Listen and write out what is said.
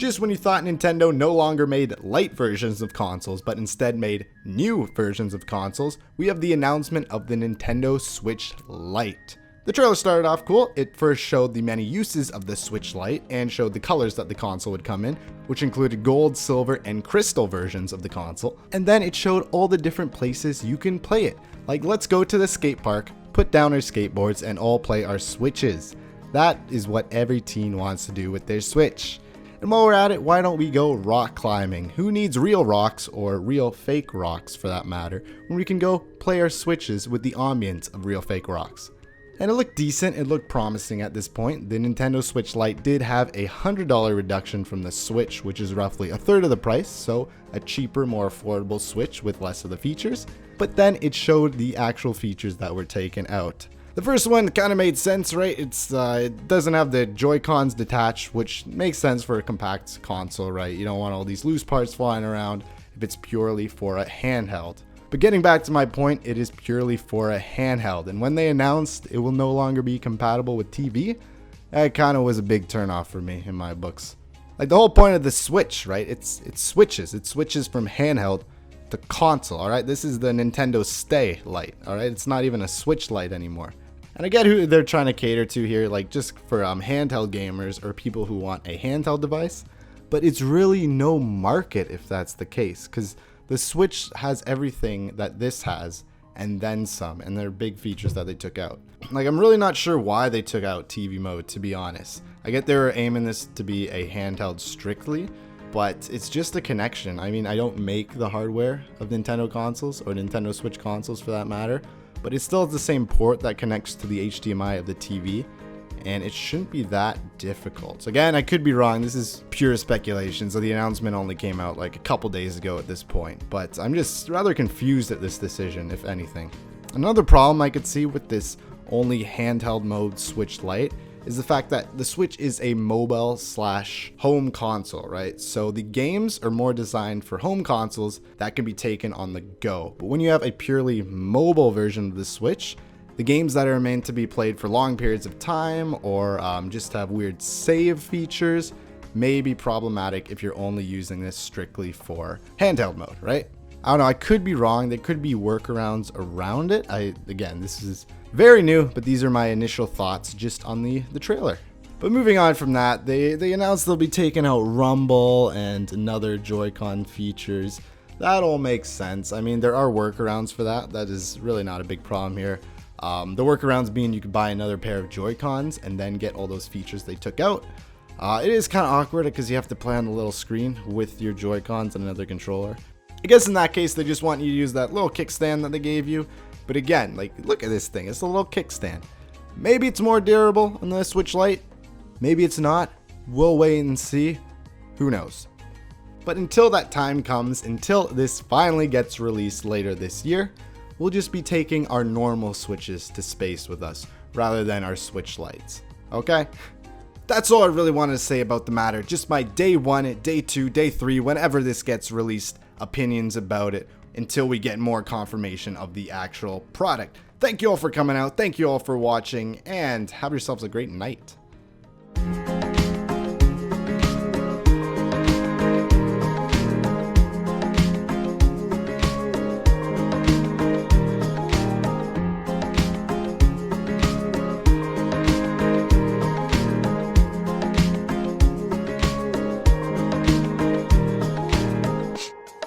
Just when you thought Nintendo no longer made Lite versions of consoles, but instead made new versions of consoles, we have the announcement of the Nintendo Switch Lite. The trailer started off cool. It first showed the many uses of the Switch Lite and showed the colors that the console would come in, which included gold, silver, and crystal versions of the console. And then it showed all the different places you can play it. Like, let's go to the skate park, put down our skateboards, and all play our Switches. That is what every teen wants to do with their Switch. And while we're at it, why don't we go rock climbing? Who needs real rocks, or real fake rocks for that matter, when we can go play our Switches with the ambience of real fake rocks? And it looked decent, it looked promising at this point. The Nintendo Switch Lite did have a $100 reduction from the Switch, which is roughly a third of the price, so a cheaper, more affordable Switch with less of the features. But then it showed the actual features that were taken out. The first one kind of made sense, right? It doesn't have the Joy-Cons detached, which makes sense for a compact console, right? You don't want all these loose parts flying around if it's purely for a handheld. But getting back to my point, it is purely for a handheld. And when they announced it will no longer be compatible with TV, that kind of was a big turnoff for me in my books. Like the whole point of the Switch, right? It switches from handheld to console, all right? This is the Nintendo Stay Lite, all right? It's not even a Switch Lite anymore. And I get who they're trying to cater to here, like just for handheld gamers or people who want a handheld device. But it's really no market if that's the case, because the Switch has everything that this has and then some, and there are big features that they took out. Like, I'm really not sure why they took out TV mode, to be honest. I get they were aiming this to be a handheld strictly, but it's just a connection. I mean, I don't make the hardware of Nintendo consoles or Nintendo Switch consoles for that matter, but it still has the same port that connects to the HDMI of the TV, and it shouldn't be that difficult. So again, I could be wrong. This is pure speculation, so the announcement only came out like a couple days ago at this point, but I'm just rather confused at this decision, if anything. Another problem I could see with this only handheld mode Switch Lite is the fact that the Switch is a mobile / home console, right? So the games are more designed for home consoles that can be taken on the go. But when you have a purely mobile version of the Switch, the games that are meant to be played for long periods of time or just have weird save features may be problematic if you're only using this strictly for handheld mode, right? I don't know, I could be wrong. There could be workarounds around it. Again, this is very new, but these are my initial thoughts just on the trailer. But moving on from that, they announced they'll be taking out Rumble and another Joy-Con features. That all makes sense. I mean, there are workarounds for that. That is really not a big problem here. The workarounds being you could buy another pair of Joy-Cons and then get all those features they took out. It is kind of awkward because you have to play on the little screen with your Joy-Cons and another controller. I guess in that case, they just want you to use that little kickstand that they gave you. But again, like, look at this thing. It's a little kickstand. Maybe it's more durable on the Switch Lite. Maybe it's not. We'll wait and see. Who knows? But until that time comes, until this finally gets released later this year, we'll just be taking our normal Switches to space with us rather than our Switch Lites. Okay? That's all I really wanted to say about the matter. Just my day 1, day 2, day 3, whenever this gets released, opinions about it until we get more confirmation of the actual product. Thank you all for coming out. Thank you all for watching, and have yourselves a great night.